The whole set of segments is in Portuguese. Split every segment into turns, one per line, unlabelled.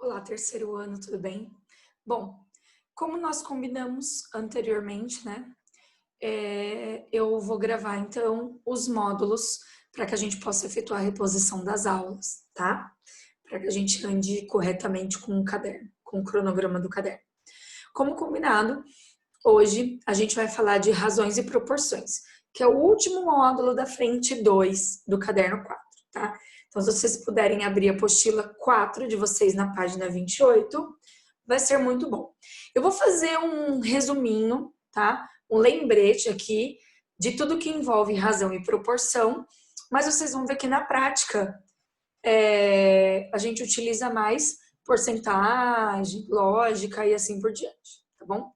Olá, terceiro ano, tudo bem? Bom, como nós combinamos anteriormente, né? Eu vou gravar então os módulos para que a gente possa efetuar a reposição das aulas, tá? Para que a gente ande corretamente com o caderno, com o cronograma do caderno. Como combinado, hoje a gente vai falar de razões e proporções, que é o último módulo da frente 2 do caderno 4, tá? Então, se vocês puderem abrir a apostila 4 de vocês na página 28, vai ser muito bom. Eu vou fazer um resuminho, tá? Um lembrete aqui de tudo que envolve razão e proporção, mas vocês vão ver que na prática a gente utiliza mais porcentagem, lógica e assim por diante, tá bom?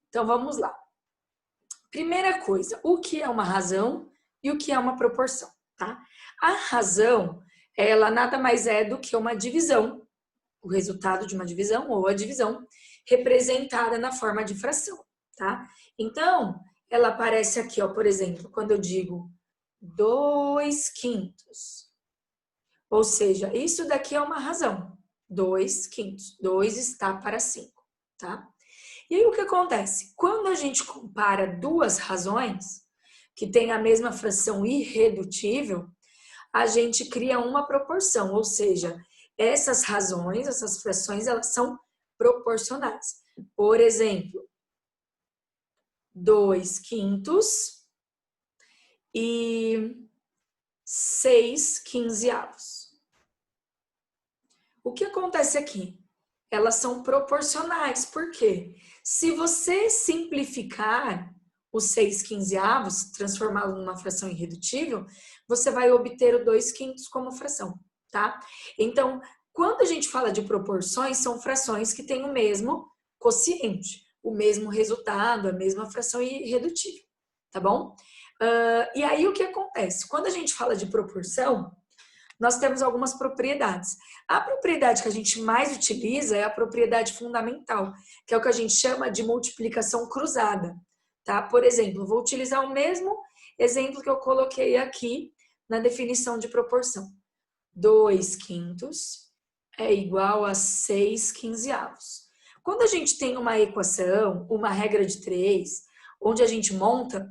Então, vamos lá. Primeira coisa, o que é uma razão e o que é uma proporção, tá? A razão, ela nada mais é do que uma divisão, o resultado de uma divisão ou a divisão representada na forma de fração, tá? Então, ela aparece aqui, ó, por exemplo, quando eu digo 2/5. Ou seja, isso daqui é uma razão. 2/5. 2 está para 5, tá? E aí o que acontece? Quando a gente compara duas razões que têm a mesma fração irredutível, a gente cria uma proporção, ou seja, essas razões, essas frações, elas são proporcionais. Por exemplo, 2/5 e 6/15. O que acontece aqui? Elas são proporcionais, por quê? Se você simplificar os 6/15, transformá-lo numa fração irredutível, você vai obter o 2/5 como fração, tá? Então, quando a gente fala de proporções, são frações que têm o mesmo quociente, o mesmo resultado, a mesma fração irredutível, tá bom? E aí o que acontece? Quando a gente fala de proporção, nós temos algumas propriedades. A propriedade que a gente mais utiliza é a propriedade fundamental, que é o que a gente chama de multiplicação cruzada, tá? Por exemplo, vou utilizar o mesmo exemplo que eu coloquei aqui na definição de proporção. 2/5 é igual a 6/15. Quando a gente tem uma equação, uma regra de 3, onde a gente monta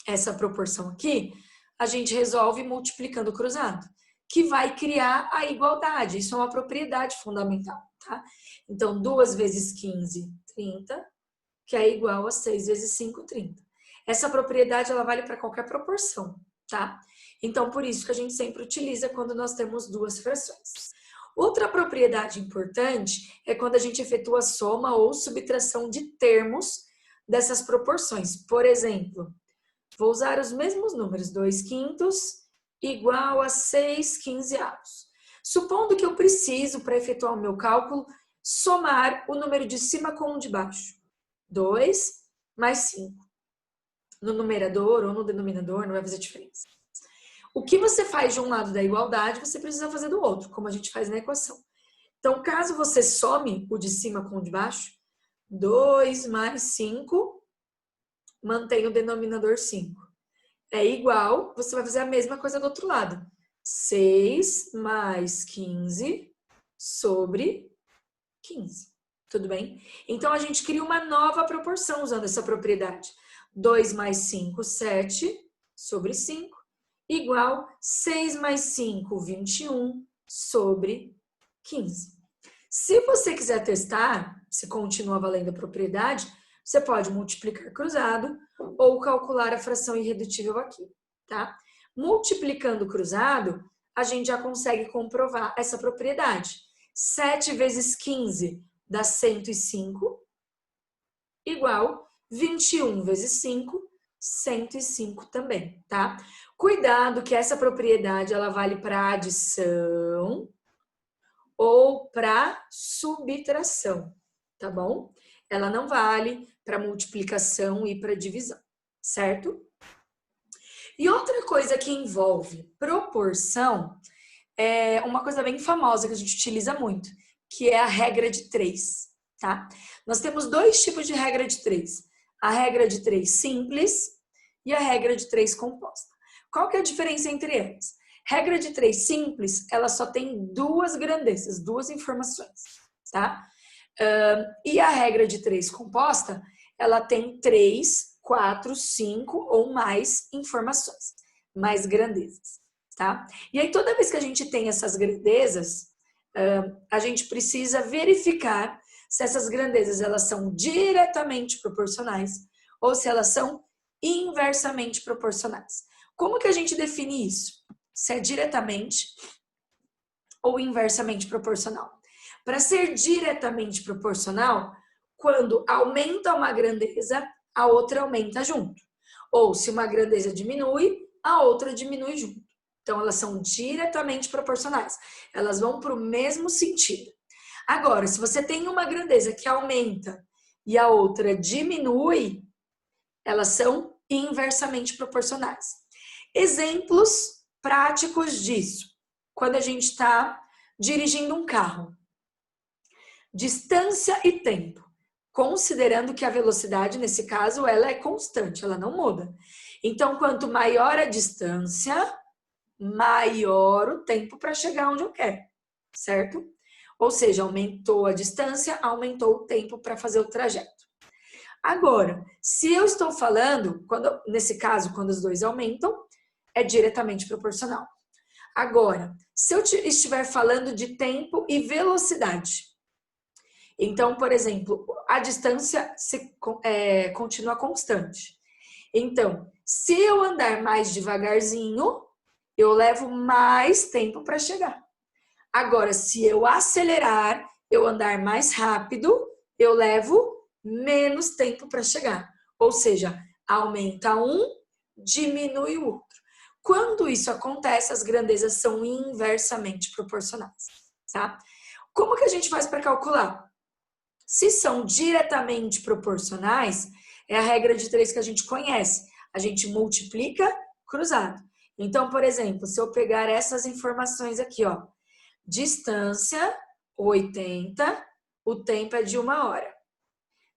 essa proporção aqui, a gente resolve multiplicando cruzado, que vai criar a igualdade. Isso é uma propriedade fundamental, tá? Então, 2 vezes 15, 30, que é igual a 6 vezes 5, 30. Essa propriedade, ela vale para qualquer proporção, tá? Então, por isso que a gente sempre utiliza quando nós temos duas frações. Outra propriedade importante é quando a gente efetua soma ou subtração de termos dessas proporções. Por exemplo, vou usar os mesmos números, 2/5 igual a 6/15. Supondo que eu preciso, para efetuar o meu cálculo, somar o número de cima com o de baixo. 2 mais 5. No numerador ou no denominador, não vai fazer diferença. O que você faz de um lado da igualdade, você precisa fazer do outro, como a gente faz na equação. Então, caso você some o de cima com o de baixo, 2 mais 5, mantém o denominador 5. É igual, você vai fazer a mesma coisa do outro lado. 6 mais 15 sobre 15. Tudo bem? Então, a gente cria uma nova proporção usando essa propriedade. 2 mais 5, 7 sobre 5, igual 6 mais 5, 21 sobre 15. Se você quiser testar se continua valendo a propriedade, você pode multiplicar cruzado ou calcular a fração irredutível aqui, tá? Multiplicando cruzado, a gente já consegue comprovar essa propriedade. 7 vezes 15 dá 105, igual 21 vezes 5, 105 também, tá? Cuidado que essa propriedade, ela vale para adição ou para subtração, tá bom? Ela não vale para multiplicação e para divisão, certo? E outra coisa que envolve proporção é uma coisa bem famosa que a gente utiliza muito, que é a regra de 3, tá? Nós temos dois tipos de regra de 3. A regra de 3 simples e a regra de 3 composta. Qual que é a diferença entre elas? Regra de 3 simples, ela só tem duas grandezas, duas informações, tá? E a regra de 3 composta, ela tem 3, 4, 5 ou mais informações, mais grandezas, tá? E aí toda vez que a gente tem essas grandezas, a gente precisa verificar se essas grandezas elas são diretamente proporcionais ou se elas são inversamente proporcionais. Como que a gente define isso? Se é diretamente ou inversamente proporcional. Para ser diretamente proporcional, quando aumenta uma grandeza, a outra aumenta junto. Ou se uma grandeza diminui, a outra diminui junto. Então, elas são diretamente proporcionais. Elas vão para o mesmo sentido. Agora, se você tem uma grandeza que aumenta e a outra diminui, elas são inversamente proporcionais. Exemplos práticos disso. Quando a gente está dirigindo um carro. Distância e tempo. Considerando que a velocidade, nesse caso, ela é constante, ela não muda. Então, quanto maior a distância, maior o tempo para chegar onde eu quero, certo? Ou seja, aumentou a distância, aumentou o tempo para fazer o trajeto. Agora, se eu estou falando, nesse caso, quando os dois aumentam, é diretamente proporcional. Agora, se eu estiver falando de tempo e velocidade, então, por exemplo, a distância continua constante. Então, se eu andar mais devagarzinho, eu levo mais tempo para chegar. Agora, se eu acelerar, eu andar mais rápido, eu levo menos tempo para chegar. Ou seja, aumenta um, diminui o outro. Quando isso acontece, as grandezas são inversamente proporcionais, tá? Como que a gente faz para calcular? Se são diretamente proporcionais, é a regra de 3 que a gente conhece. A gente multiplica cruzado. Então, por exemplo, se eu pegar essas informações aqui, ó, distância 80, o tempo é de 1 hora.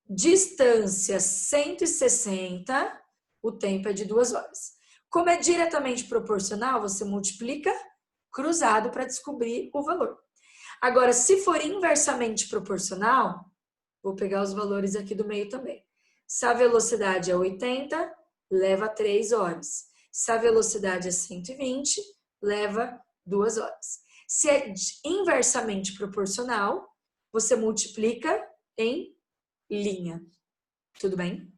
Distância 160, o tempo é de 2 horas. Como é diretamente proporcional, você multiplica cruzado para descobrir o valor. Agora, se for inversamente proporcional, vou pegar os valores aqui do meio também. Se a velocidade é 80, leva 3 horas. Se a velocidade é 120, leva 2 horas. Se é inversamente proporcional, você multiplica em linha. Tudo bem?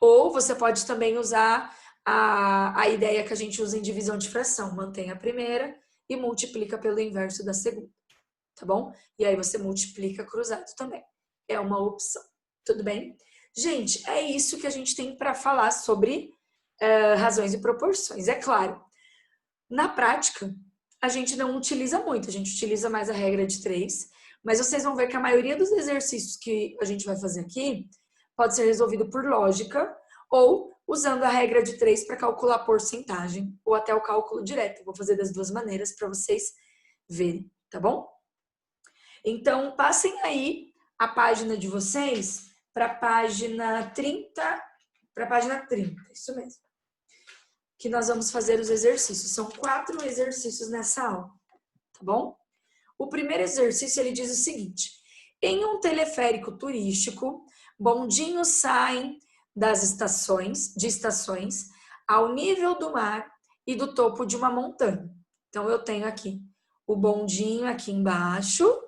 Ou você pode também usar a ideia que a gente usa em divisão de fração. Mantém a primeira e multiplica pelo inverso da segunda. Tá bom? E aí você multiplica cruzado também. É uma opção. Tudo bem? Gente, é isso que a gente tem para falar sobre razões e proporções. É claro, na prática, a gente não utiliza muito, a gente utiliza mais a regra de 3, mas vocês vão ver que a maioria dos exercícios que a gente vai fazer aqui pode ser resolvido por lógica ou usando a regra de 3 para calcular porcentagem ou até o cálculo direto. Vou fazer das duas maneiras para vocês verem, tá bom? Então, passem aí a página de vocês para a página 30, isso mesmo. Que nós vamos fazer os exercícios. São 4 exercícios nessa aula, tá bom? O primeiro exercício, ele diz o seguinte: em um teleférico turístico, bondinhos saem das estações ao nível do mar e do topo de uma montanha. Então, eu tenho aqui o bondinho aqui embaixo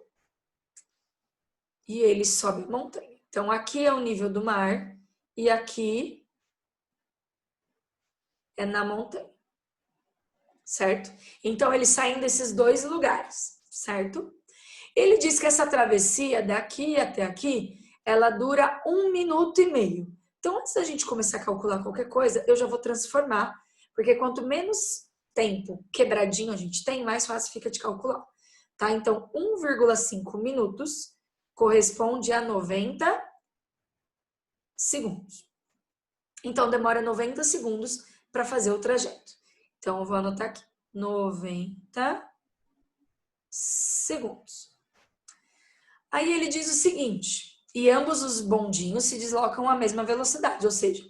e ele sobe a montanha. Então, aqui é o nível do mar e aqui é na montanha, certo? Então, eles saem desses dois lugares, certo? Ele diz que essa travessia daqui até aqui, ela dura 1 minuto e meio. Então, antes da gente começar a calcular qualquer coisa, eu já vou transformar, porque quanto menos tempo quebradinho a gente tem, mais fácil fica de calcular, tá? Então, 1,5 minutos corresponde a 90 segundos. Então, demora 90 segundos para fazer o trajeto. Então, eu vou anotar aqui, 90 segundos. Aí ele diz o seguinte: e ambos os bondinhos se deslocam à mesma velocidade, ou seja,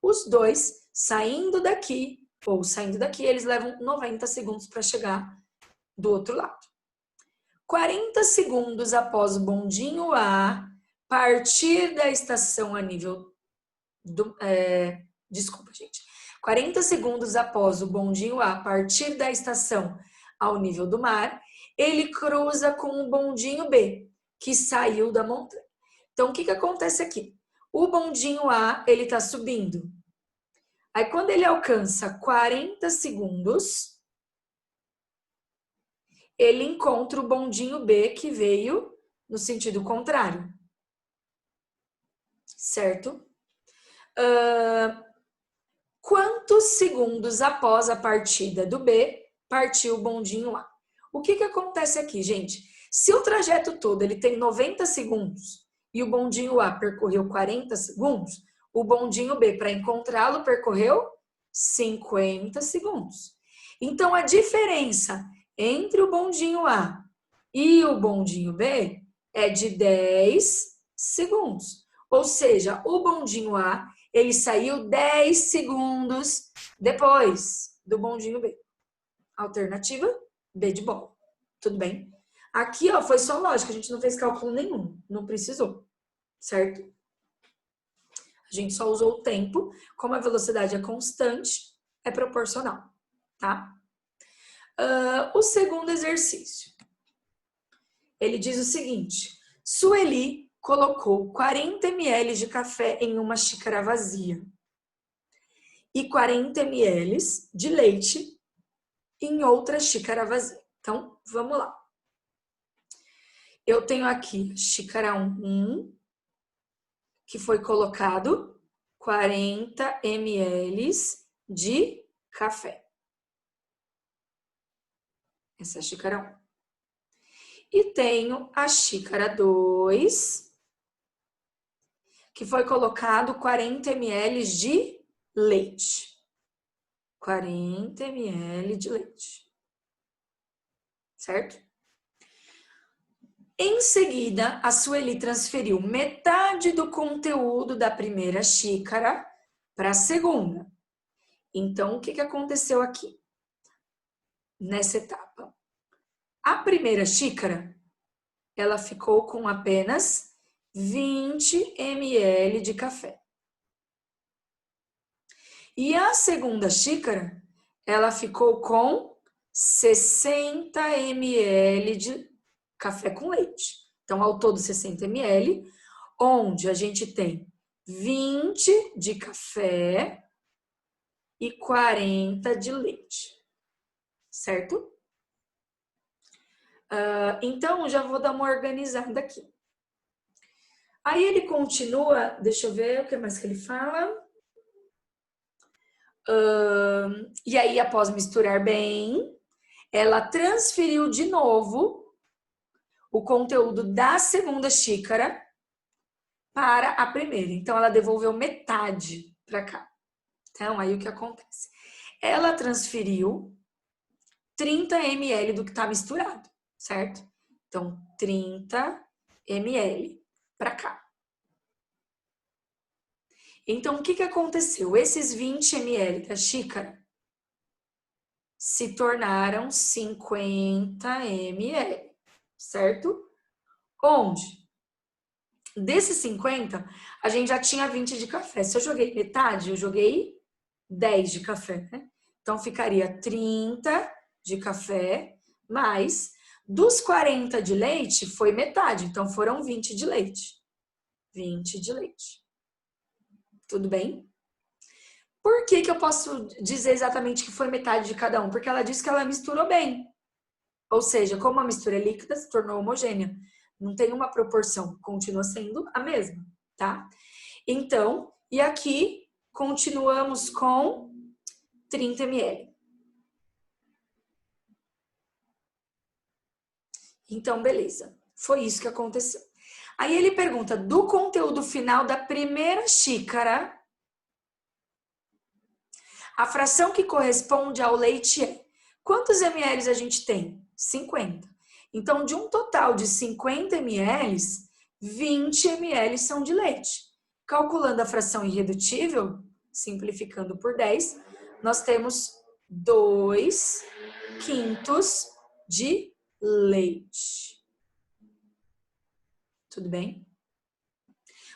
os dois saindo daqui ou saindo daqui, eles levam 90 segundos para chegar do outro lado. 40 segundos após o bondinho A partir da estação a nível do... desculpa, gente. 40 segundos após o bondinho A partir da estação ao nível do mar, ele cruza com o bondinho B, que saiu da montanha. Então, o que acontece aqui? O bondinho A, ele está subindo. Aí, quando ele alcança 40 segundos, ele encontra o bondinho B que veio no sentido contrário. Certo? Quantos segundos após a partida do B, partiu o bondinho A? O que acontece aqui, gente? Se o trajeto todo ele tem 90 segundos e o bondinho A percorreu 40 segundos, o bondinho B, para encontrá-lo, percorreu 50 segundos. Então, a diferença entre o bondinho A e o bondinho B é de 10 segundos. Ou seja, o bondinho A, ele saiu 10 segundos depois do bondinho B. Alternativa B de bola. Tudo bem? Aqui, ó, foi só lógica, a gente não fez cálculo nenhum, não precisou, certo? A gente só usou o tempo, como a velocidade é constante, é proporcional, tá? O segundo exercício. Ele diz o seguinte: Sueli colocou 40 ml de café em uma xícara vazia e 40 ml de leite em outra xícara vazia. Então, vamos lá. Eu tenho aqui xícara 1, que foi colocado 40 ml de café. Essa é a xícara 1. E tenho a xícara 2, que foi colocado 40 ml de leite. 40 ml de leite. Certo? Em seguida, a Sueli transferiu metade do conteúdo da primeira xícara para a segunda. Então, o que aconteceu aqui? Nessa etapa. A primeira xícara, ela ficou com apenas 20 ml de café. E a segunda xícara, ela ficou com 60 ml de café com leite. Então, ao todo 60 ml, onde a gente tem 20 de café e 40 de leite. Certo? Então, já vou dar uma organizada aqui. Aí ele continua, deixa eu ver o que mais que ele fala. E aí, após misturar bem, ela transferiu de novo o conteúdo da segunda xícara para a primeira. Então, ela devolveu metade para cá. Então, aí o que acontece? Ela transferiu 30 ml do que está misturado, certo? Então, 30 ml para cá. Então, o que aconteceu? Esses 20 ml da xícara se tornaram 50 ml, certo? Onde? Desses 50, a gente já tinha 20 de café. Se eu joguei metade, eu joguei 10 de café, né? Então, ficaria 30 de café, mais dos 40 de leite, foi metade. Então, foram 20 de leite. 20 de leite. Tudo bem? Por que eu posso dizer exatamente que foi metade de cada um? Porque ela disse que ela misturou bem. Ou seja, como a mistura é líquida, se tornou homogênea. Não tem uma proporção, continua sendo a mesma, tá? Então, e aqui continuamos com 30 ml. Então, beleza. Foi isso que aconteceu. Aí ele pergunta, do conteúdo final da primeira xícara, a fração que corresponde ao leite é... Quantos ml a gente tem? 50. Então, de um total de 50 ml, 20 ml são de leite. Calculando a fração irredutível, simplificando por 10, nós temos 2/5 de leite. Tudo bem?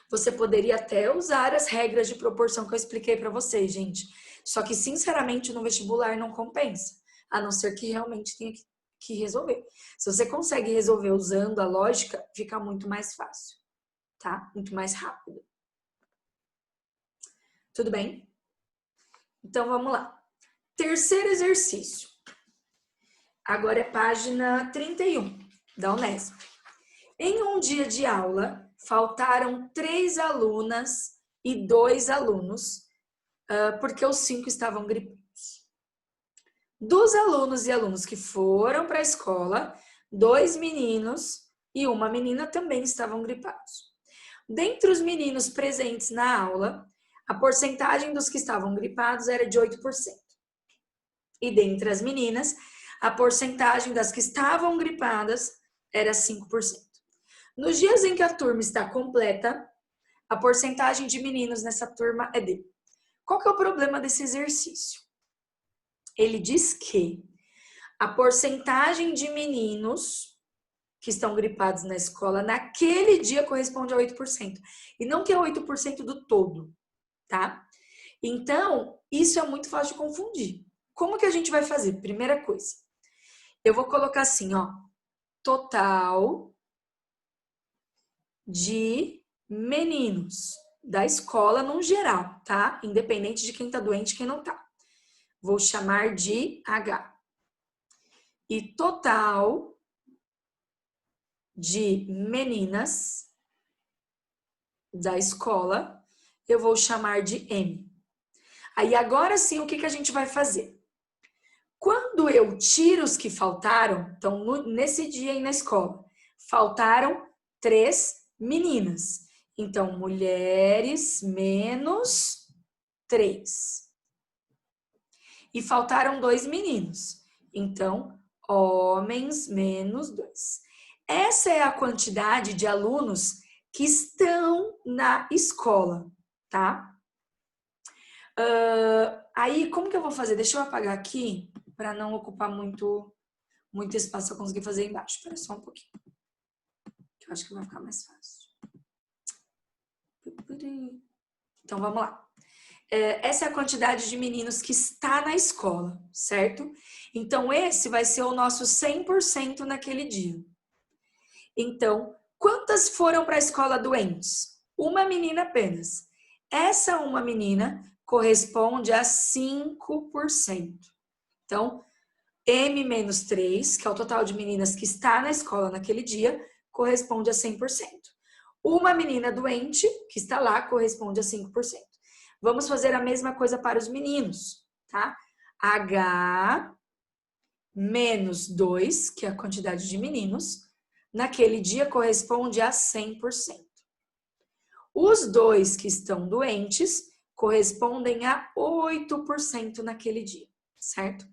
Você poderia até usar as regras de proporção que eu expliquei para vocês, gente. Só que, sinceramente, no vestibular não compensa. A não ser que realmente tenha que resolver. Se você consegue resolver usando a lógica, fica muito mais fácil, tá? Muito mais rápido. Tudo bem? Então, vamos lá. Terceiro exercício. Agora é página 31 da Unesp. Em um dia de aula, faltaram 3 alunas e 2 alunos, porque os 5 estavam gripados. Dos alunos e alunos que foram para a escola, 2 meninos e uma menina também estavam gripados. Dentre os meninos presentes na aula, a porcentagem dos que estavam gripados era de 8%. E dentre as meninas, a porcentagem das que estavam gripadas era 5%. Nos dias em que a turma está completa, a porcentagem de meninos nessa turma é D. Qual que é o problema desse exercício? Ele diz que a porcentagem de meninos que estão gripados na escola naquele dia corresponde a 8%. E não que é 8% do todo, tá? Então, isso é muito fácil de confundir. Como que a gente vai fazer? Primeira coisa, eu vou colocar assim, ó, total de meninos da escola no geral, tá? Independente de quem tá doente e quem não tá. Vou chamar de H. E total de meninas da escola, eu vou chamar de M. Aí agora sim, o que a gente vai fazer? Quando eu tiro os que faltaram, então nesse dia aí na escola, faltaram 3 meninas. Então, mulheres menos 3. E faltaram 2 meninos. Então, homens menos 2. Essa é a quantidade de alunos que estão na escola, tá? Aí, como que eu vou fazer? Deixa eu apagar aqui para não ocupar muito espaço. Eu conseguir fazer embaixo. Espera só um pouquinho. Que eu acho que vai ficar mais fácil. Então, vamos lá. Essa é a quantidade de meninos que está na escola, certo? Então, esse vai ser o nosso 100% naquele dia. Então, quantas foram para a escola doentes? Uma menina apenas. Essa uma menina corresponde a 5%. Então, M menos 3, que é o total de meninas que está na escola naquele dia, corresponde a 100%. Uma menina doente, que está lá, corresponde a 5%. Vamos fazer a mesma coisa para os meninos, tá? H menos 2, que é a quantidade de meninos, naquele dia corresponde a 100%. Os 2 que estão doentes correspondem a 8% naquele dia, certo?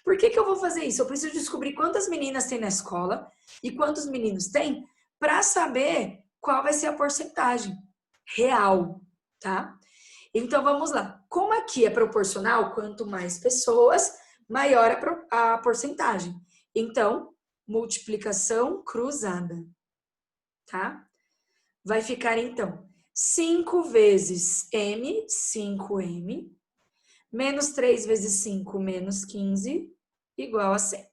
Por que eu vou fazer isso? Eu preciso descobrir quantas meninas tem na escola e quantos meninos tem para saber qual vai ser a porcentagem real, tá? Então, vamos lá. Como aqui é proporcional, quanto mais pessoas, maior a porcentagem. Então, multiplicação cruzada, tá? Vai ficar, então, 5 vezes M, 5M, menos 3 vezes 5, menos 15, igual a 100.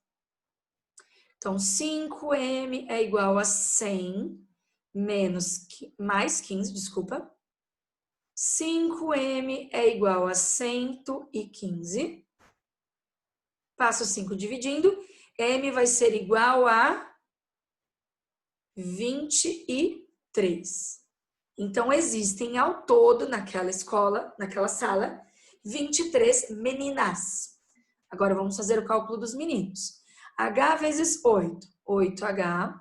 Então, 5M é igual a 100, mais 15, desculpa. 5M é igual a 115. Passo 5 dividindo. M vai ser igual a 23. Então, existem ao todo naquela escola, naquela sala, 23 meninas. Agora, vamos fazer o cálculo dos meninos. H vezes 8, 8H.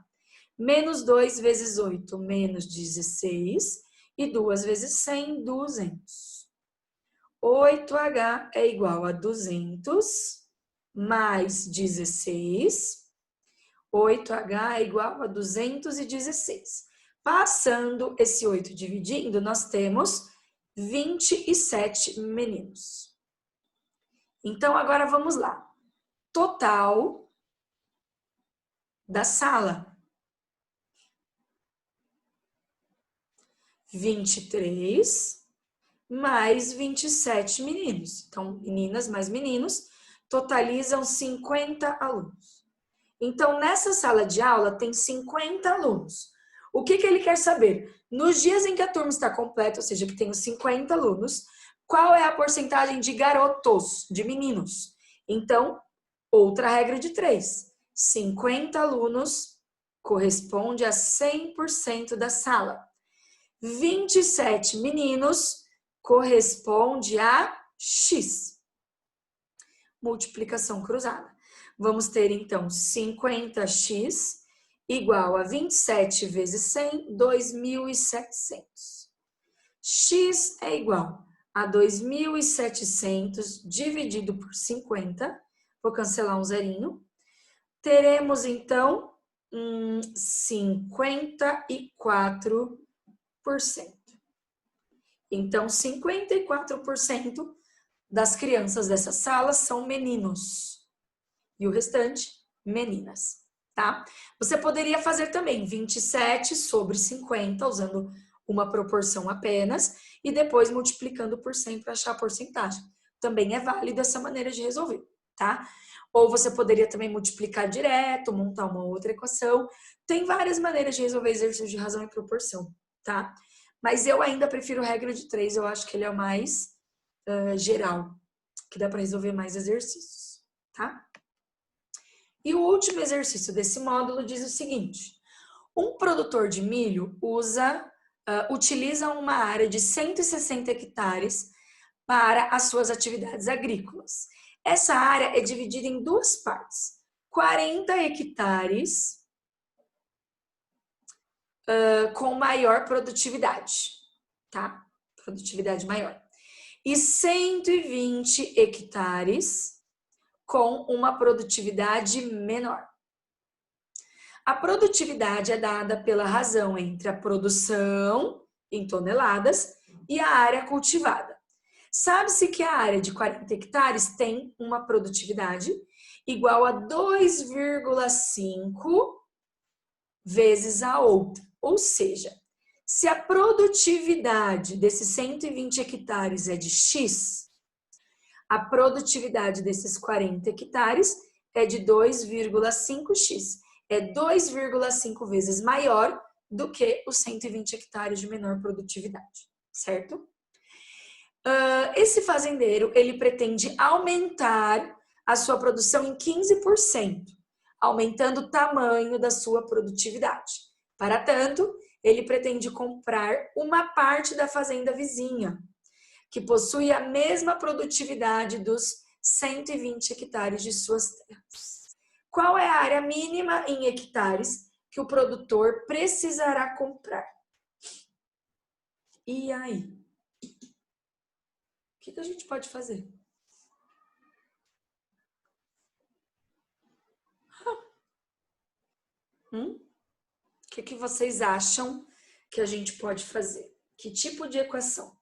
Menos 2 vezes 8, menos 16. E 2 vezes 100, 200. 8H é igual a 200 mais 16. 8H é igual a 216. Passando esse 8 dividindo, nós temos 27 meninos. Então, agora vamos lá. Total da sala. 23 mais 27 meninos. Então, meninas mais meninos totalizam 50 alunos. Então, nessa sala de aula tem 50 alunos. O que ele quer saber? Nos dias em que a turma está completa, ou seja, que tem os 50 alunos, qual é a porcentagem de garotos, de meninos? Então, outra regra de 3. 50 alunos corresponde a 100% da sala. 27 meninos corresponde a X. Multiplicação cruzada. Vamos ter, então, 50x igual a 27 vezes 100, 2.700. X é igual a 2.700 dividido por 50. Vou cancelar um zerinho. Teremos, então, 54%. Então, 54% das crianças dessa sala são meninos. E o restante, meninas, tá? Você poderia fazer também 27 sobre 50, usando uma proporção apenas, e depois multiplicando por 100 para achar a porcentagem. Também é válido essa maneira de resolver, tá? Ou você poderia também multiplicar direto, montar uma outra equação. Tem várias maneiras de resolver exercícios de razão e proporção, tá? Mas eu ainda prefiro regra de 3, eu acho que ele é o mais geral, que dá para resolver mais exercícios, tá? E o último exercício desse módulo diz o seguinte: um produtor de milho utiliza uma área de 160 hectares para as suas atividades agrícolas. Essa área é dividida em duas partes: 40 hectares com maior produtividade, tá? Produtividade maior. E 120 hectares com uma produtividade menor. A produtividade é dada pela razão entre a produção em toneladas e a área cultivada. Sabe-se que a área de 40 hectares tem uma produtividade igual a 2,5 vezes a outra. Ou seja, se a produtividade desses 120 hectares é de X, a produtividade desses 40 hectares é de 2,5x. É 2,5 vezes maior do que os 120 hectares de menor produtividade, certo? Esse fazendeiro, ele pretende aumentar a sua produção em 15%, aumentando o tamanho da sua produtividade. Para tanto, ele pretende comprar uma parte da fazenda vizinha, que possui a mesma produtividade dos 120 hectares de suas terras. Qual é a área mínima em hectares que o produtor precisará comprar? E aí? O que a gente pode fazer? O que vocês acham que a gente pode fazer? Que tipo de equação?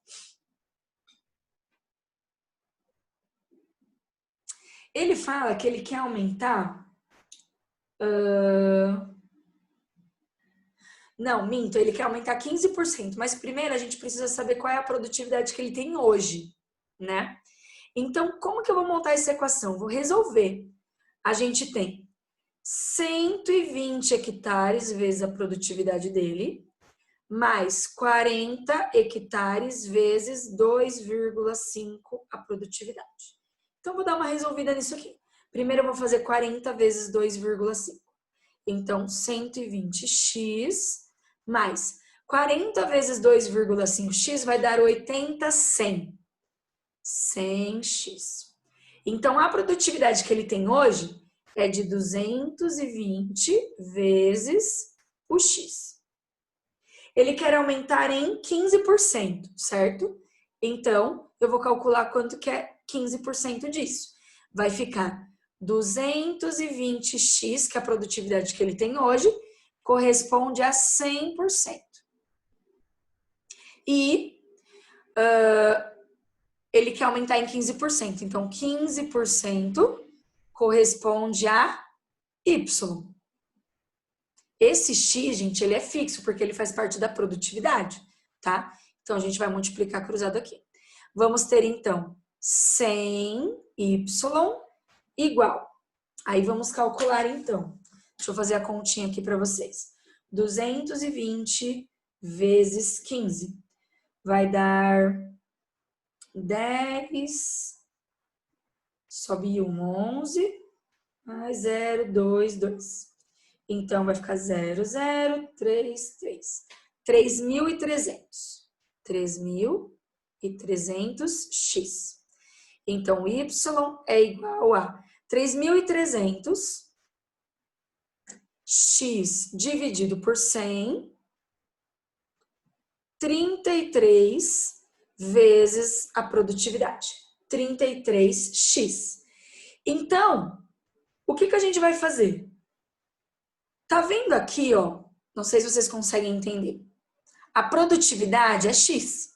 Ele fala que ele quer aumentar... Não, minto, ele quer aumentar 15%, mas primeiro a gente precisa saber qual é a produtividade que ele tem hoje, né? Então, como que eu vou montar essa equação? Vou resolver. A gente tem 120 hectares vezes a produtividade dele, mais 40 hectares vezes 2,5 a produtividade. Então, vou dar uma resolvida nisso aqui. Primeiro, eu vou fazer 40 vezes 2,5. Então, 120x mais 40 vezes 2,5x vai dar 80, 100. 100x. Então, a produtividade que ele tem hoje é de 220 vezes o x. Ele quer aumentar em 15%, certo? Então, eu vou calcular quanto que é 15% disso. Vai ficar 220x, que é a produtividade que ele tem hoje, corresponde a 100%. E ele quer aumentar em 15%. Então, 15% corresponde a Y. Esse X, gente, ele é fixo, porque ele faz parte da produtividade, tá? Então, a gente vai multiplicar cruzado aqui. Vamos ter, então, 100Y igual. Aí, vamos calcular, então. Deixa eu fazer a continha aqui para vocês. 220 vezes 15. Vai dar 10, sobe 11, mais 0, 2, 2. Então, vai ficar 0, 0, 3, 3. 3.300. 3.300x. Então, y é igual a 3.300 x dividido por 100, 33 vezes a produtividade, 33x. Então, o que a gente vai fazer? Tá vendo aqui, ó? Não sei se vocês conseguem entender. A produtividade é x.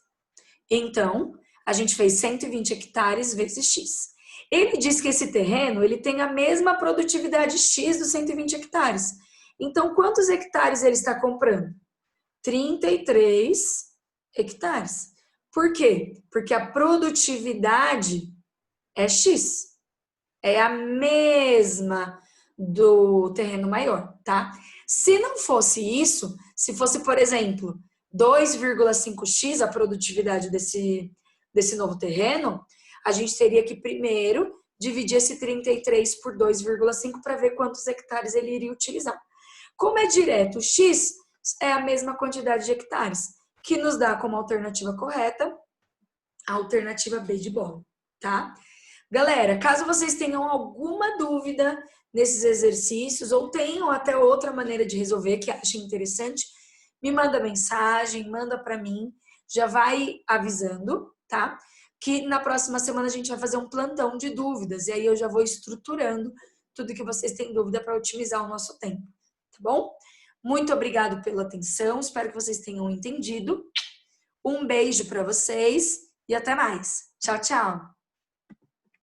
Então, a gente fez 120 hectares vezes x. Ele diz que esse terreno ele tem a mesma produtividade x dos 120 hectares. Então, quantos hectares ele está comprando? 33 hectares. Por quê? Porque a produtividade é x. É a mesma do terreno maior, tá? Se não fosse isso, se fosse, por exemplo, 2,5x a produtividade desse novo terreno, a gente teria que primeiro dividir esse 33 por 2,5 para ver quantos hectares ele iria utilizar. Como é direto, o x é a mesma quantidade de hectares, que nos dá como alternativa correta a alternativa B de bola, tá? Galera, caso vocês tenham alguma dúvida nesses exercícios ou tenham até outra maneira de resolver que achem interessante, me manda mensagem, manda para mim, já vai avisando, tá? Que na próxima semana a gente vai fazer um plantão de dúvidas e aí eu já vou estruturando tudo que vocês têm dúvida para otimizar o nosso tempo, tá bom? Muito obrigado pela atenção, espero que vocês tenham entendido. Um beijo para vocês e até mais. Tchau, tchau!